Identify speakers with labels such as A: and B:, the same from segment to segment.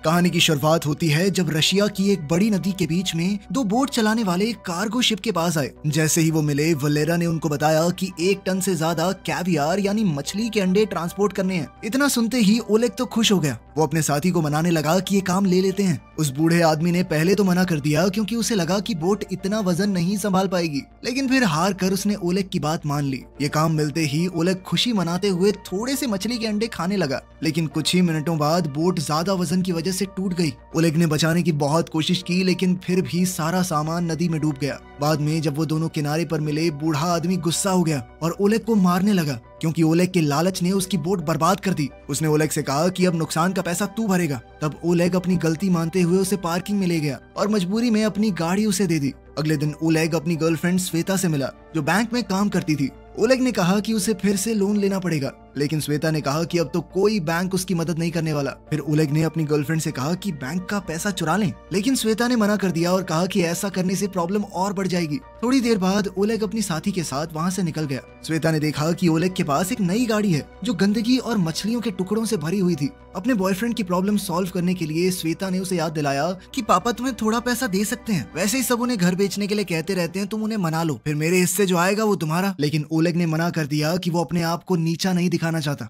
A: कहानी की शुरुआत होती है जब रशिया की एक बड़ी नदी के बीच में दो बोट चलाने वाले कार्गो शिप के पास आए। जैसे ही वो मिले, वलेरा ने उनको बताया कि 1 टन से ज्यादा कैवियर यानी मछली के अंडे ट्रांसपोर्ट करने हैं। इतना सुनते ही ओलेग तो खुश हो गया। वो अपने साथी को मनाने लगा कि ये काम ले लेते हैं। उस बूढ़े आदमी ने पहले तो मना कर दिया क्योंकि उसे लगा कि बोट इतना वजन नहीं संभाल पाएगी, लेकिन फिर हार कर उसने ओलेग की बात मान ली। ये काम मिलते ही ओलेग खुशी मनाते हुए थोड़े से मछली के अंडे खाने लगा, लेकिन कुछ ही मिनटों बाद बोट ज्यादा वजन की वजह से टूट गई। ओलेग ने बचाने की बहुत कोशिश की, लेकिन फिर भी सारा सामान नदी में डूब गया। बाद में जब वो दोनों किनारे पर मिले, बूढ़ा आदमी गुस्सा हो गया और ओलेग को मारने लगा क्योंकि ओलेग के लालच ने उसकी बोट बर्बाद कर दी। उसने ओलेग से कहा कि अब नुकसान का पैसा तू भरेगा। तब ओलेग अपनी गलती मानते हुए उसे पार्किंग में ले गया और मजबूरी में अपनी गाड़ी उसे दे दी। अगले दिन ओलेग अपनी गर्लफ्रेंड श्वेता से मिला, जो बैंक में काम करती थी। ओलेग ने कहा कि उसे फिर से लोन लेना पड़ेगा, लेकिन श्वेता ने कहा कि अब तो कोई बैंक उसकी मदद नहीं करने वाला। फिर ओलेग ने अपनी गर्लफ्रेंड से कहा कि बैंक का पैसा चुरा लें, लेकिन श्वेता ने मना कर दिया और कहा कि ऐसा करने से प्रॉब्लम और बढ़ जाएगी। थोड़ी देर बाद ओलेग अपनी साथी के साथ वहाँ से निकल गया। श्वेता ने देखा कि ओलेग के पास एक नई गाड़ी है जो गंदगी और मछलियों के टुकड़ों से भरी हुई थी। अपने बॉयफ्रेंड की प्रॉब्लम सॉल्व करने के लिए श्वेता ने उसे याद दिलाया कि पापा तुम्हें थोड़ा पैसा दे सकते हैं, वैसे ही सब उन्हें घर बेचने के लिए कहते रहते हैं, तुम उन्हें मना लो, फिर मेरे हिस्से जो आएगा वो तुम्हारा। लेकिन ओलेग ने मना कर दिया कि वो अपने आप को नीचा नहीं दिखाना चाहता।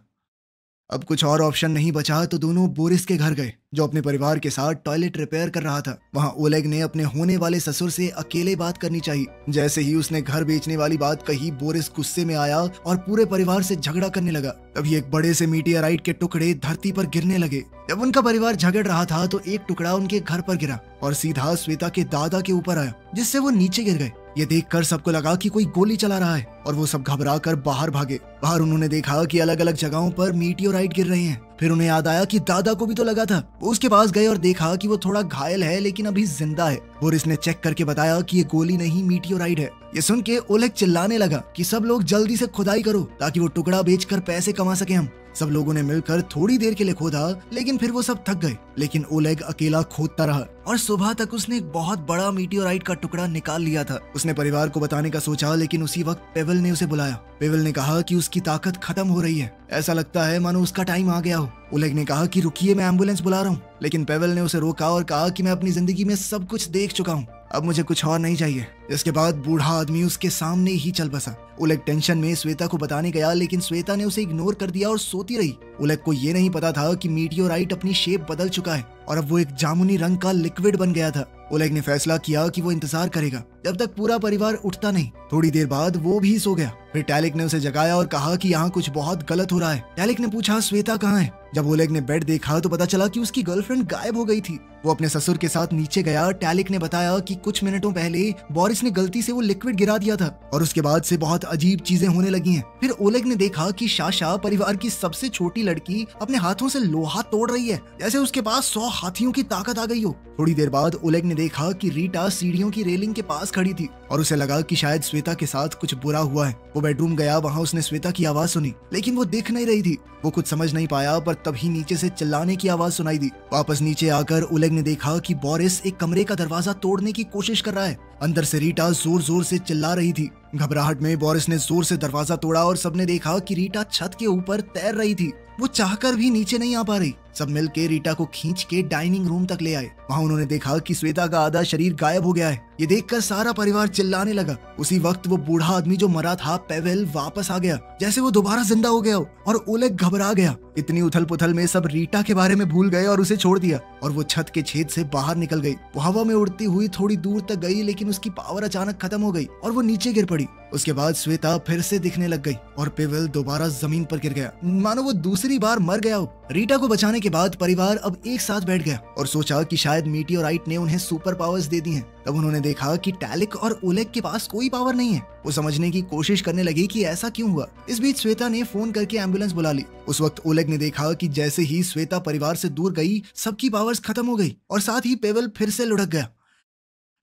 A: अब कुछ और ऑप्शन नहीं बचा तो दोनों बोरिस के घर गए, जो अपने परिवार के साथ टॉयलेट रिपेयर कर रहा था। वहाँ ओलेग ने अपने होने वाले ससुर से अकेले बात करनी चाहिए। जैसे ही उसने घर बेचने वाली बात कही, बोरिस गुस्से में आया और पूरे परिवार से झगड़ा करने लगा। तभी एक बड़े से मीटियोराइट के टुकड़े धरती पर गिरने लगे। जब उनका परिवार झगड़ रहा था तो एक टुकड़ा उनके घर पर गिरा और सीधा श्वेता के दादा के ऊपर आया, जिससे वो नीचे गिर गए। ये देखकर सबको लगा कि कोई गोली चला रहा है और वो सब घबरा कर बाहर भागे। बाहर उन्होंने देखा कि अलग अलग जगहों पर मीटियोराइट गिर रहे हैं। फिर उन्हें याद आया कि दादा को भी तो लगा था। वो उसके पास गए और देखा कि वो थोड़ा घायल है, लेकिन अभी जिंदा है। बोरिस ने चेक करके बताया कि ये गोली नहीं, मीटियोराइट है। ये सुन के ओलेग चिल्लाने लगा कि सब लोग जल्दी से खुदाई करो ताकि वो टुकड़ा बेचकर पैसे कमा सके हम। सब लोगों ने मिलकर थोड़ी देर के लिए खोदा, लेकिन फिर वो सब थक गए। लेकिन ओलेग अकेला खोदता रहा और सुबह तक उसने एक बहुत बड़ा मीटियोराइट का टुकड़ा निकाल लिया था। उसने परिवार को बताने का सोचा, लेकिन उसी वक्त पेवेल ने उसे बुलाया। पेवेल ने कहा कि उसकी ताकत खत्म हो रही है, ऐसा लगता है मानो उसका टाइम आ गया हो। ओलेग ने कहा कि रुकिए, मैं एम्बुलेंस बुला रहा हूँ, लेकिन पेवेल ने उसे रोका और कहा कि मैं अपनी जिंदगी में सब कुछ देख चुका हूँ, अब मुझे कुछ और नहीं चाहिए। इसके बाद बूढ़ा आदमी उसके सामने ही चल बसा। ओलेग टेंशन में श्वेता को बताने गया, लेकिन श्वेता ने उसे इग्नोर कर दिया और सोती रही। ओलेग को ये नहीं पता था कि मीटियोराइट अपनी शेप बदल चुका है और अब वो एक जामुनी रंग का लिक्विड बन गया था। ओलेग ने फैसला किया कि वो इंतजार करेगा जब तक पूरा परिवार उठता नहीं। थोड़ी देर बाद वो भी सो गया। फिर टैलिक ने उसे जगाया और कहा कि यहाँ कुछ बहुत गलत हो रहा है। टैलिक ने पूछा, श्वेता कहाँ है? जब ओलेग ने बेड देखा तो पता चला कि उसकी गर्लफ्रेंड गायब हो गई थी। वो अपने ससुर के साथ नीचे गया। टैलिक ने बताया कि कुछ मिनटों पहले बोरिस ने गलती से वो लिक्विड गिरा दिया था और उसके बाद से बहुत अजीब चीजें होने लगी हैं। फिर ओलेग ने देखा कि शाशा, परिवार की सबसे छोटी लड़की, अपने हाथों से लोहा तोड़ रही है, जैसे उसके पास 100 हाथियों की ताकत आ गई हो। थोड़ी देर बाद ओलेग ने देखा कि रीटा सीढ़ियों की रेलिंग के पास खड़ी थी और उसे लगा कि शायद श्वेता के साथ कुछ बुरा हुआ है। वो बेडरूम गया, वहाँ उसने श्वेता की आवाज सुनी, लेकिन वो दिख नहीं रही थी। वो कुछ समझ नहीं पाया, पर तभी नीचे से चिल्लाने की आवाज सुनाई दी। वापस नीचे आकर ओलेग ने देखा कि बोरिस एक कमरे का दरवाजा तोड़ने की कोशिश कर रहा है। अंदर से रीटा जोर जोर से चिल्ला रही थी। घबराहट में बोरिस ने जोर से दरवाजा तोड़ा और सबने देखा कि रीटा छत के ऊपर तैर रही थी। वो चाहकर भी नीचे नहीं आ पा रही। सब मिलके रीटा को खींच के डाइनिंग रूम तक ले आए। वहाँ उन्होंने देखा कि श्वेता का आधा शरीर गायब हो गया है। ये देखकर सारा परिवार चिल्लाने लगा। उसी वक्त वो बूढ़ा आदमी जो मरा था, पेवेल, वापस आ गया, जैसे वो दोबारा जिंदा हो गया हो, और ओलेग घबरा गया। इतनी उथल पुथल में सब रीटा के बारे में भूल गए और उसे छोड़ दिया और वो छत के छेद से बाहर निकल गई। वो हवा में उड़ती हुई थोड़ी दूर तक गई, लेकिन उसकी पावर अचानक खत्म हो गई और वो नीचे गिर पड़ी। उसके बाद श्वेता फिर से दिखने लग गई और पेवेल दोबारा जमीन पर गिर गया, मानो वो दूसरी बार मर गया हो। रीटा को बचाने के बाद परिवार अब एक साथ बैठ गया और सोचा कि शायद मीटियोराइट ने उन्हें सुपर पावर्स दे दी हैं। तब उन्होंने देखा कि टैलिक और ओलेग के पास कोई पावर नहीं है। वो समझने की कोशिश करने लगी कि ऐसा क्यों हुआ। इस बीच श्वेता ने फोन करके एम्बुलेंस बुला ली। उस वक्त ओलेग ने देखा कि जैसे ही श्वेता परिवार से दूर गई, सबकी पावर्स खत्म हो गई और साथ ही पेवेल फिर से लुढ़क गया।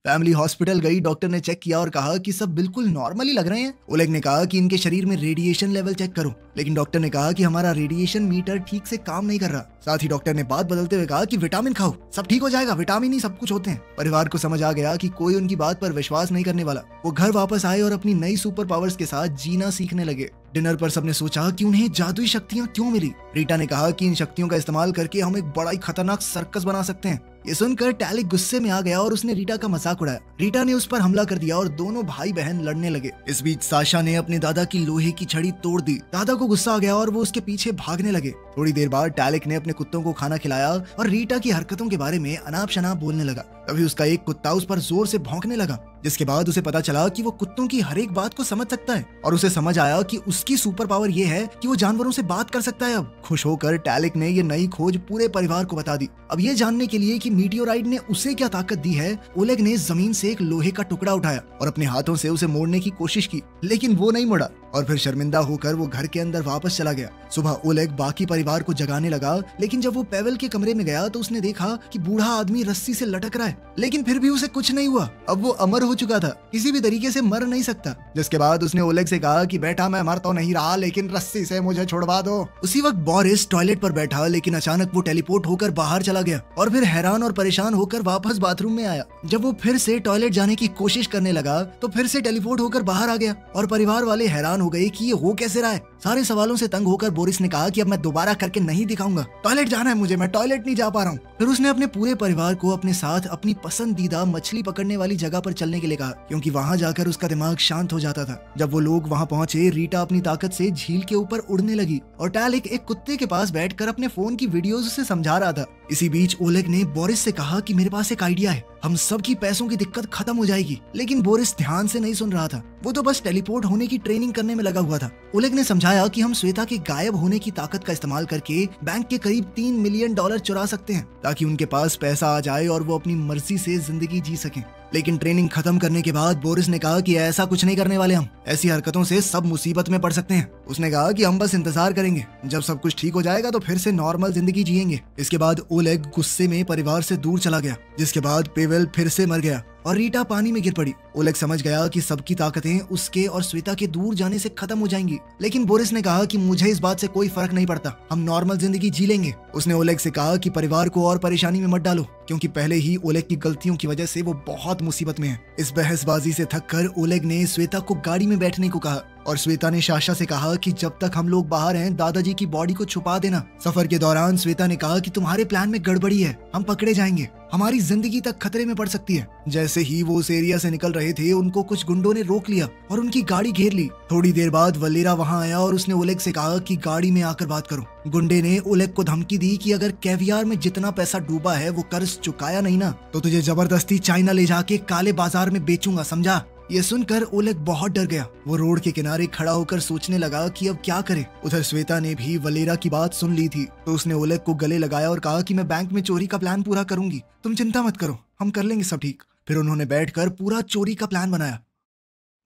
A: फैमिली हॉस्पिटल गई, डॉक्टर ने चेक किया और कहा कि सब बिल्कुल नॉर्मली लग रहे हैं। ओलेग ने कहा कि इनके शरीर में रेडिएशन लेवल चेक करो, लेकिन डॉक्टर ने कहा कि हमारा रेडिएशन मीटर ठीक से काम नहीं कर रहा। साथ ही डॉक्टर ने बात बदलते हुए कहा कि विटामिन खाओ, सब ठीक हो जाएगा, विटामिन ही सब कुछ होते हैं। परिवार को समझ आ गया कि कोई उनकी बात पर विश्वास नहीं करने वाला। वो घर वापस आए और अपनी नई सुपर पावर्स के साथ जीना सीखने लगे। डिनर पर सबने सोचा कि उन्हें जादुई शक्तियां क्यों मिली। रीटा ने कहा कि इन शक्तियों का इस्तेमाल करके हम एक बड़ा ही खतरनाक सर्कस बना सकते हैं। ये सुनकर टैलिक गुस्से में आ गया और उसने रीटा का मजाक उड़ाया। रीटा ने उस पर हमला कर दिया और दोनों भाई बहन लड़ने लगे। इस बीच साशा ने अपने दादा की लोहे की छड़ी तोड़ दी। दादा को गुस्सा आ गया और वो उसके पीछे भागने लगे। थोड़ी देर बाद टैलिक ने अपने कुत्तों को खाना खिलाया और रीटा की हरकतों के बारे में अनाप शनाप बोलने लगा। तभी उसका एक कुत्ता उस पर जोर से भौंकने लगा, जिसके बाद उसे पता चला कि वो कुत्तों की हर एक बात को समझ सकता है और उसे समझ आया कि उसकी सुपर पावर ये है कि वो जानवरों से बात कर सकता है। अब खुश होकर टैलिक ने ये नई खोज पूरे परिवार को बता दी। अब ये जानने के लिए कि मीटियोराइड ने उसे क्या ताकत दी है, ओलेग ने जमीन से एक लोहे का टुकड़ा उठाया और अपने हाथों से उसे मोड़ने की कोशिश की, लेकिन वो नहीं मुड़ा और फिर शर्मिंदा होकर वो घर के अंदर वापस चला गया। सुबह ओलेग बाकी परिवार को जगाने लगा, लेकिन जब वो पेवेल के कमरे में गया तो उसने देखा कि बूढ़ा आदमी रस्सी से लटक रहा है, लेकिन फिर भी उसे कुछ नहीं हुआ। अब वो अमर हो चुका था, किसी भी तरीके से मर नहीं सकता। जिसके बाद उसने ओलेग से कहा कि बेटा मैं मर तो नहीं रहा, लेकिन रस्सी से मुझे छुड़वा दो। उसी वक्त बोरिस टॉयलेट पर बैठा, लेकिन अचानक वो टेलीपोर्ट होकर बाहर चला गया और फिर हैरान और परेशान होकर वापस बाथरूम में आया। जब वो फिर से टॉयलेट जाने की कोशिश करने लगा तो फिर से टेलीपोर्ट होकर बाहर आ गया और परिवार वाले हैरान हो गए कि ये हो कैसे रहा है। सारे सवालों से तंग होकर बोरिस ने कहा कि अब मैं दोबारा करके नहीं दिखाऊंगा, टॉयलेट जाना है मुझे, मैं टॉयलेट नहीं जा पा रहा हूँ। फिर उसने अपने पूरे परिवार को अपने साथ अपनी पसंदीदा मछली पकड़ने वाली जगह पर चलने के लिए कहा, क्योंकि वहाँ जाकर उसका दिमाग शांत हो जाता था। जब वो लोग वहाँ पहुंचे, रीटा अपनी ताकत से झील के ऊपर उड़ने लगी और टैलिक एक कुत्ते के पास बैठकर अपने फोन की वीडियोस उसे समझा रहा था। इसी बीच ओलेग ने बोरिस से कहा कि मेरे पास एक आइडिया है, हम सब की पैसों की दिक्कत खत्म हो जाएगी। लेकिन बोरिस ध्यान से नहीं सुन रहा था, वो तो बस टेलीपोर्ट होने की ट्रेनिंग करने में लगा हुआ था। ओलेग ने समझाया कि हम श्वेता के गायब होने की ताकत का इस्तेमाल करके बैंक के करीब $3 मिलियन चुरा सकते हैं, ताकि उनके पास पैसा आ जाए और वो अपनी मर्जी से जिंदगी जी सकें। लेकिन ट्रेनिंग खत्म करने के बाद बोरिस ने कहा कि ऐसा कुछ नहीं करने वाले हम, ऐसी हरकतों से सब मुसीबत में पड़ सकते हैं। उसने कहा कि हम बस इंतजार करेंगे, जब सब कुछ ठीक हो जाएगा तो फिर से नॉर्मल जिंदगी जिएंगे। इसके बाद ओलेग गुस्से में परिवार से दूर चला गया, जिसके बाद पेवेल फिर से मर गया और रीटा पानी में गिर पड़ी। ओलेग समझ गया कि सबकी ताकतें उसके और श्वेता के दूर जाने से खत्म हो जाएंगी, लेकिन बोरिस ने कहा कि मुझे इस बात से कोई फर्क नहीं पड़ता, हम नॉर्मल जिंदगी जी लेंगे। उसने ओलेग से कहा कि परिवार को और परेशानी में मत डालो, क्योंकि पहले ही ओलेग की गलतियों की वजह से वो बहुत मुसीबत में है। इस बहसबाजी से थककर ओलेग ने श्वेता को गाड़ी में बैठने को कहा और श्वेता ने साशा से कहा कि जब तक हम लोग बाहर हैं दादाजी की बॉडी को छुपा देना। सफर के दौरान श्वेता ने कहा कि तुम्हारे प्लान में गड़बड़ी है, हम पकड़े जाएंगे, हमारी जिंदगी तक खतरे में पड़ सकती है। जैसे ही वो उस एरिया से निकल रहे थे, उनको कुछ गुंडों ने रोक लिया और उनकी गाड़ी घेर ली। थोड़ी देर बाद वलेरा वहाँ आया और उसने ओलेग से कहा कि गाड़ी में आकर बात करो। गुंडे ने ओलेग को धमकी दी कि अगर कैवियर में जितना पैसा डूबा है वो कर्ज चुकाया नहीं ना, तो तुझे जबरदस्ती चाइना ले जाके काले बाजार में बेचूंगा, समझा। ये सुनकर ओलेग बहुत डर गया। वो रोड के किनारे खड़ा होकर सोचने लगा कि अब क्या करे। उधर श्वेता ने भी वलेरा की बात सुन ली थी, तो उसने ओलेग को गले लगाया और कहा कि मैं बैंक में चोरी का प्लान पूरा करूंगी, तुम चिंता मत करो, हम कर लेंगे सब ठीक। फिर उन्होंने बैठकर पूरा चोरी का प्लान बनाया।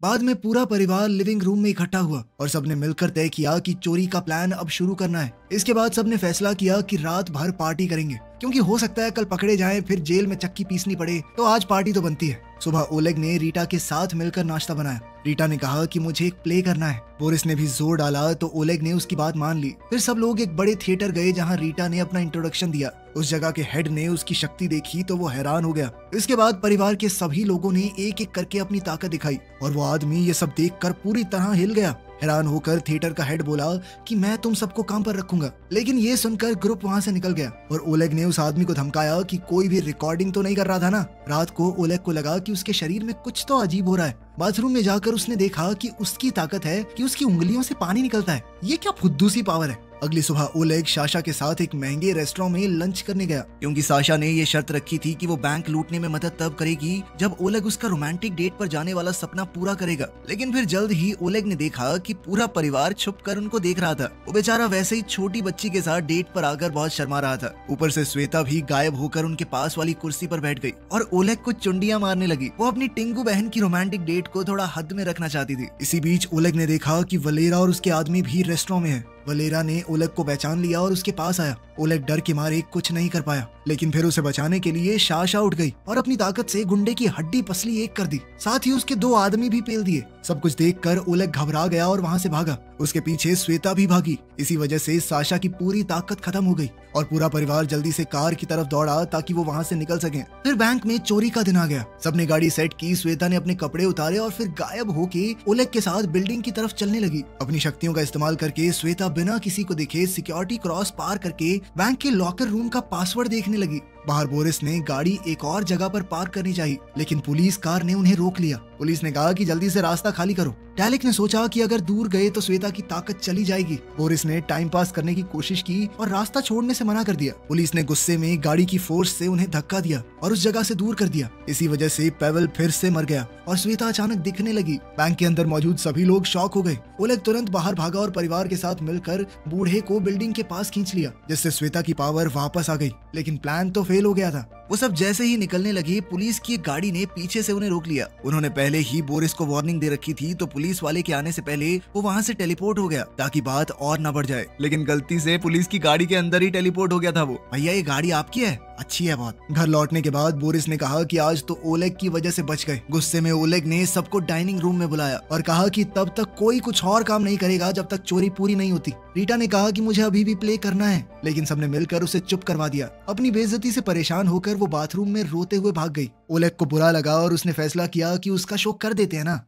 A: बाद में पूरा परिवार लिविंग रूम में इकट्ठा हुआ और सबने मिलकर तय किया कि चोरी का प्लान अब शुरू करना है। इसके बाद सबने फैसला किया कि रात भर पार्टी करेंगे, क्योंकि हो सकता है कल पकड़े जाएं, फिर जेल में चक्की पीसनी पड़े, तो आज पार्टी तो बनती है। सुबह ओलेग ने रीटा के साथ मिलकर नाश्ता बनाया। रीटा ने कहा कि मुझे एक प्ले करना है। बोरिस ने भी जोर डाला तो ओलेग ने उसकी बात मान ली। फिर सब लोग एक बड़े थिएटर गए जहां रीटा ने अपना इंट्रोडक्शन दिया। उस जगह के हेड ने उसकी शक्ति देखी तो वो हैरान हो गया। इसके बाद परिवार के सभी लोगों ने एक एक करके अपनी ताकत दिखाई और वो आदमी ये सब देखकर पूरी तरह हिल गया। हैरान होकर थिएटर का हेड बोला कि मैं तुम सबको काम पर रखूंगा, लेकिन ये सुनकर ग्रुप वहाँ से निकल गया और ओलेग ने उस आदमी को धमकाया कि कोई भी रिकॉर्डिंग तो नहीं कर रहा था ना। रात को ओलेग को लगा कि उसके शरीर में कुछ तो अजीब हो रहा है। बाथरूम में जाकर उसने देखा कि उसकी ताकत है कि उसकी उंगलियों से पानी निकलता है। ये क्या फुद्दू सी पावर है। अगली सुबह ओलेग साशा के साथ एक महंगे रेस्टोरेंट में लंच करने गया, क्योंकि साशा ने ये शर्त रखी थी कि वो बैंक लूटने में मदद तब करेगी जब ओलेग उसका रोमांटिक डेट पर जाने वाला सपना पूरा करेगा। लेकिन फिर जल्द ही ओलेग ने देखा कि पूरा परिवार छुपकर उनको देख रहा था। वो बेचारा वैसे ही छोटी बच्ची के साथ डेट पर आकर बहुत शर्मा रहा था। ऊपर से श्वेता भी गायब होकर उनके पास वाली कुर्सी पर बैठ गई और ओलेग को चुंडियां मारने लगी। वो अपनी टिंगू बहन की रोमांटिक डेट को थोड़ा हद में रखना चाहती थी। इसी बीच ओलेग ने देखा कि वलेरा और उसके आदमी भी रेस्टोरेंट में है। वलेरा ने ओलेग को पहचान लिया और उसके पास आया ओलेग डर के मारे कुछ नहीं कर पाया, लेकिन फिर उसे बचाने के लिए साशा उठ गई और अपनी ताकत से गुंडे की हड्डी पसली एक कर दी। साथ ही उसके 2 आदमी भी पेल दिए। सब कुछ देखकर ओलेग घबरा गया और वहाँ से भागा। उसके पीछे श्वेता भी भागी। इसी वजह से साशा की पूरी ताकत खत्म हो गई और पूरा परिवार जल्दी से कार की तरफ दौड़ा ताकि वो वहाँ से निकल सके। फिर बैंक में चोरी का दिन आ गया। सबने गाड़ी सेट की, श्वेता ने अपने कपड़े उतारे और फिर गायब होके ओलेग के साथ बिल्डिंग की तरफ चलने लगी। अपनी शक्तियों का इस्तेमाल करके श्वेता बिना किसी को दिखे सिक्योरिटी क्रॉस पार करके बैंक के लॉकर रूम का पासवर्ड देखने लगी। बाहर बोरिस ने गाड़ी एक और जगह पर पार्क करनी चाहिए, लेकिन पुलिस कार ने उन्हें रोक लिया। पुलिस ने कहा कि जल्दी से रास्ता खाली करो। टैलिक ने सोचा कि अगर दूर गए तो श्वेता की ताकत चली जाएगी। बोरिस ने टाइम पास करने की कोशिश की और रास्ता छोड़ने से मना कर दिया। पुलिस ने गुस्से में गाड़ी की फोर्स से उन्हें धक्का दिया और उस जगह से दूर कर दिया। इसी वजह से पेवल फिर से मर गया और श्वेता अचानक दिखने लगी। बैंक के अंदर मौजूद सभी लोग शॉक हो गए। ओलेग तुरंत बाहर भागा और परिवार के साथ मिलकर बूढ़े को बिल्डिंग के पास खींच लिया, जिससे श्वेता की पावर वापस आ गई। लेकिन प्लान तो फेल हो गया था। वो सब जैसे ही निकलने लगे, पुलिस की एक गाड़ी ने पीछे से उन्हें रोक लिया। उन्होंने पहले ही बोरिस को वार्निंग दे रखी थी, तो पुलिस वाले के आने से पहले वो वहाँ से टेलीपोर्ट हो गया ताकि बात और न बढ़ जाए। लेकिन गलती से पुलिस की गाड़ी के अंदर ही टेलीपोर्ट हो गया था वो। भैया ये गाड़ी आपकी है? अच्छी है बहुत। घर लौटने के बाद बोरिस ने कहा कि आज तो ओलेग की वजह से बच गए। गुस्से में ओलेग ने सबको डाइनिंग रूम में बुलाया और कहा कि तब तक कोई कुछ और काम नहीं करेगा जब तक चोरी पूरी नहीं होती। रीटा ने कहा कि मुझे अभी भी प्ले करना है, लेकिन सबने मिलकर उसे चुप करवा दिया। अपनी बेइज्जती से परेशान होकर वो बाथरूम में रोते हुए भाग गई। ओलेग को बुरा लगा और उसने फैसला किया कि उसका शो कर देते हैं ना।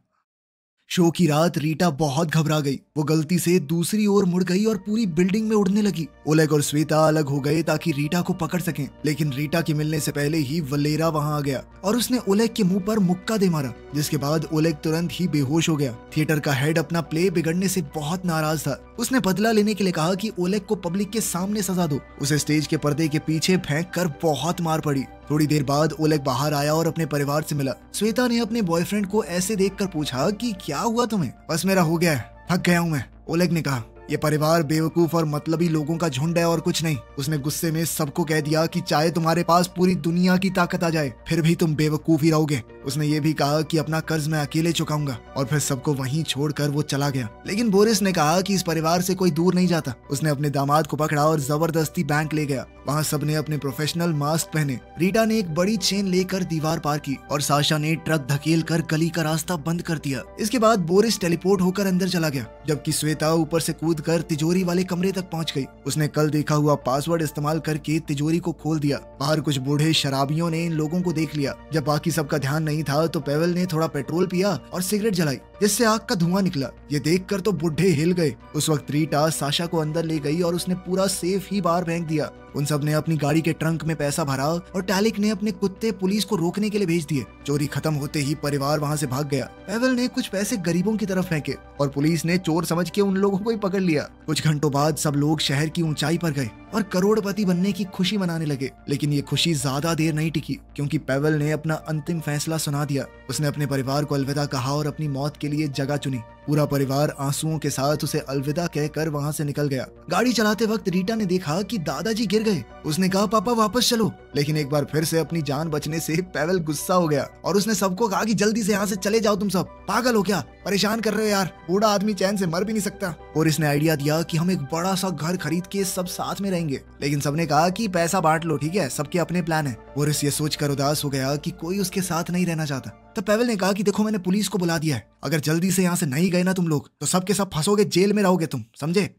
A: शो की रात रीटा बहुत घबरा गई। वो गलती से दूसरी ओर मुड़ गई और पूरी बिल्डिंग में उड़ने लगी। ओलेग और श्वेता अलग हो गए ताकि रीटा को पकड़ सकें, लेकिन रीटा के मिलने से पहले ही वलेरा वहां आ गया और उसने ओलेग के मुंह पर मुक्का दे मारा, जिसके बाद ओलेग तुरंत ही बेहोश हो गया। थिएटर का हेड अपना प्ले बिगड़ने से बहुत नाराज था। उसने बदला लेने के लिए कहा कि ओलेग को पब्लिक के सामने सजा दो। उसे स्टेज के पर्दे के पीछे फेंक कर बहुत मार पड़ी। थोड़ी देर बाद ओलेग बाहर आया और अपने परिवार से मिला। श्वेता ने अपने बॉयफ्रेंड को ऐसे देखकर पूछा कि क्या हुआ तुम्हें? बस मेरा हो गया है, थक गया हूँ मैं, ओलेग ने कहा। ये परिवार बेवकूफ और मतलबी लोगों का झुंड है और कुछ नहीं। उसने गुस्से में सबको कह दिया कि चाहे तुम्हारे पास पूरी दुनिया की ताकत आ जाए, फिर भी तुम बेवकूफ ही रहोगे। उसने ये भी कहा कि अपना कर्ज मैं अकेले चुकाऊंगा और फिर सबको वहीं छोड़कर वो चला गया। लेकिन बोरिस ने कहा कि इस परिवार से कोई दूर नहीं जाता। उसने अपने दामाद को पकड़ा और जबरदस्ती बैंक ले गया। वहाँ सबने अपने प्रोफेशनल मास्क पहने। रीटा ने एक बड़ी चेन लेकर दीवार पार की और साशा ने ट्रक धकेल कर गली का रास्ता बंद कर दिया। इसके बाद बोरिस टेलीपोर्ट होकर अंदर चला गया, जबकि श्वेता ऊपर से कूद कर तिजोरी वाले कमरे तक पहुंच गई। उसने कल देखा हुआ पासवर्ड इस्तेमाल करके तिजोरी को खोल दिया। बाहर कुछ बूढ़े शराबियों ने इन लोगों को देख लिया। जब बाकी सबका ध्यान नहीं था तो पेवल ने थोड़ा पेट्रोल पिया और सिगरेट जलाई, जिससे आग का धुआं निकला। ये देखकर तो बुढ़े हिल गए। उस वक्त रीटा साशा को अंदर ले गई और उसने पूरा सेफ ही बाहर फेंक दिया। उन सब ने अपनी गाड़ी के ट्रंक में पैसा भरा और टैलिक ने अपने कुत्ते पुलिस को रोकने के लिए भेज दिए। चोरी खत्म होते ही परिवार वहां से भाग गया। पेवल ने कुछ पैसे गरीबों की तरफ फेंके और पुलिस ने चोर समझ के उन लोगों को ही पकड़ लिया। कुछ घंटों बाद सब लोग शहर की ऊंचाई पर गए और करोड़पति बनने की खुशी मनाने लगे। लेकिन ये खुशी ज्यादा देर नहीं टिकी, क्योंकि पेवल ने अपना अंतिम फैसला सुना दिया। उसने अपने परिवार को अलविदा कहा और अपनी मौत के लिए जगह चुनी। पूरा परिवार आंसुओं के साथ उसे अलविदा कहकर वहां से निकल गया। गाड़ी चलाते वक्त रीटा ने देखा कि दादाजी गिर गए। उसने कहा पापा वापस चलो, लेकिन एक बार फिर से अपनी जान बचने से पेवल गुस्सा हो गया और उसने सबको कहा कि जल्दी से यहाँ से चले जाओ, तुम सब पागल हो क्या, परेशान कर रहे हो यार, बूढ़ा आदमी चैन से मर भी नहीं सकता। और इसने आइडिया दिया कि हम एक बड़ा सा घर खरीद के सब साथ में रहेंगे, लेकिन सबने कहा कि पैसा बांट लो, ठीक है, सबके अपने प्लान है। बोरिस ये सोचकर उदास हो गया कि कोई उसके साथ नहीं रहना चाहता। तब पेवल ने कहा कि देखो मैंने पुलिस को बुला दिया है, अगर जल्दी से यहाँ से नहीं गए ना तुम लोग तो सबके सब फंसोगे, जेल में रहोगे तुम, समझे।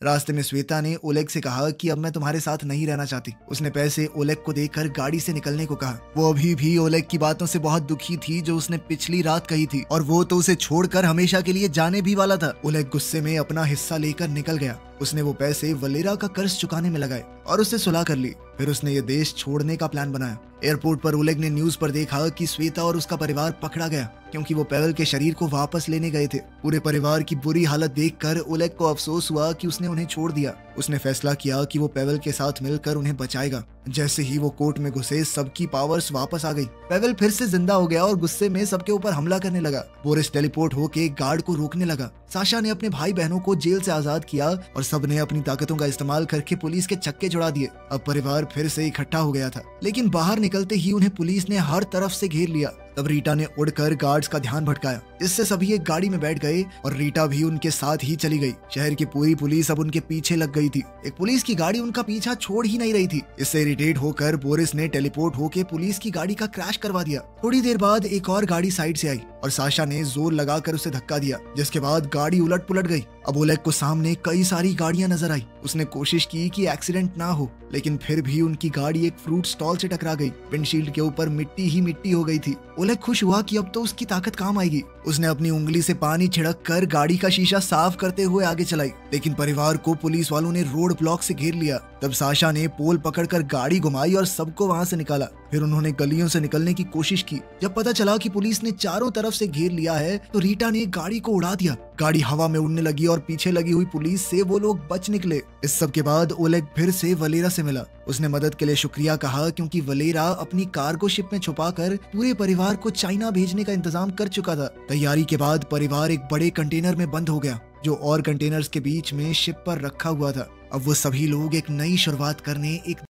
A: रास्ते में श्वेता ने ओलेग से कहा कि अब मैं तुम्हारे साथ नहीं रहना चाहती। उसने पैसे ओलेग को देकर गाड़ी से निकलने को कहा। वो अभी भी ओलेग की बातों से बहुत दुखी थी जो उसने पिछली रात कही थी, और वो तो उसे छोड़कर हमेशा के लिए जाने भी वाला था। ओलेग गुस्से में अपना हिस्सा लेकर निकल गया। उसने वो पैसे वलेरा का कर्ज चुकाने में लगाए और उससे सुलह कर ली। फिर उसने ये देश छोड़ने का प्लान बनाया। एयरपोर्ट पर ओलेग ने न्यूज पर देखा कि श्वेता और उसका परिवार पकड़ा गया, क्योंकि वो पेवल के शरीर को वापस लेने गए थे। पूरे परिवार की बुरी हालत देखकर ओलेग को अफसोस हुआ कि उसने उन्हें छोड़ दिया। उसने फैसला किया कि वो पेवल के साथ मिलकर उन्हें बचाएगा। जैसे ही वो कोर्ट में घुसे, सबकी पावर्स वापस आ गई। पेवल फिर से जिंदा हो गया और गुस्से में सबके ऊपर हमला करने लगा। बोरिस टेलीपोर्ट होके गार्ड को रोकने लगा। साशा ने अपने भाई बहनों को जेल से आजाद किया और सबने अपनी ताकतों का इस्तेमाल करके पुलिस के छक्के छुड़ा दिए। अब परिवार फिर से इकट्ठा हो गया था, लेकिन बाहर निकलते ही उन्हें पुलिस ने हर तरफ से घेर लिया। तब रीटा ने उड़कर गार्ड्स का ध्यान भटकाया, इससे सभी एक गाड़ी में बैठ गए और रीटा भी उनके साथ ही चली गई। शहर की पूरी पुलिस अब उनके पीछे लग गई थी। एक पुलिस की गाड़ी उनका पीछा छोड़ ही नहीं रही थी। इससे इरिटेट होकर बोरिस ने टेलीपोर्ट होकर पुलिस की गाड़ी का क्रैश करवा दिया। थोड़ी देर बाद एक और गाड़ी साइड से आई और साशा ने जोर लगाकर उसे धक्का दिया, जिसके बाद गाड़ी उलट पुलट गई। अब ओलेग को सामने कई सारी गाड़ियां नजर आई। उसने कोशिश की कि एक्सीडेंट ना हो, लेकिन फिर भी उनकी गाड़ी एक फ्रूट स्टॉल से टकरा गई। विंडशील्ड के ऊपर मिट्टी ही मिट्टी हो गई थी। ओलेग खुश हुआ कि अब तो उसकी ताकत काम आएगी। उसने अपनी उंगली से पानी छिड़क कर गाड़ी का शीशा साफ करते हुए आगे चलाई, लेकिन परिवार को पुलिस वालों ने रोड ब्लॉक से घेर लिया। तब साशा ने पोल पकड़कर गाड़ी घुमाई और सबको वहां से निकाला। फिर उन्होंने गलियों से निकलने की कोशिश की। जब पता चला कि पुलिस ने चारों तरफ से घेर लिया है, तो रीटा ने गाड़ी को उड़ा दिया। गाड़ी हवा में उड़ने लगी और पीछे लगी हुई पुलिस से वो लोग बच निकले। इस सब के बाद ओलेग फिर से वलेरा से मिला। उसने मदद के लिए शुक्रिया कहा, क्योंकि वलेरा अपनी कार्गो शिप में छुपाकर पूरे परिवार को चाइना भेजने का इंतजाम कर चुका था। तैयारी के बाद परिवार एक बड़े कंटेनर में बंद हो गया, जो और कंटेनर्स के बीच में शिप पर रखा हुआ था। अब वो सभी लोग एक नई शुरुआत करने एक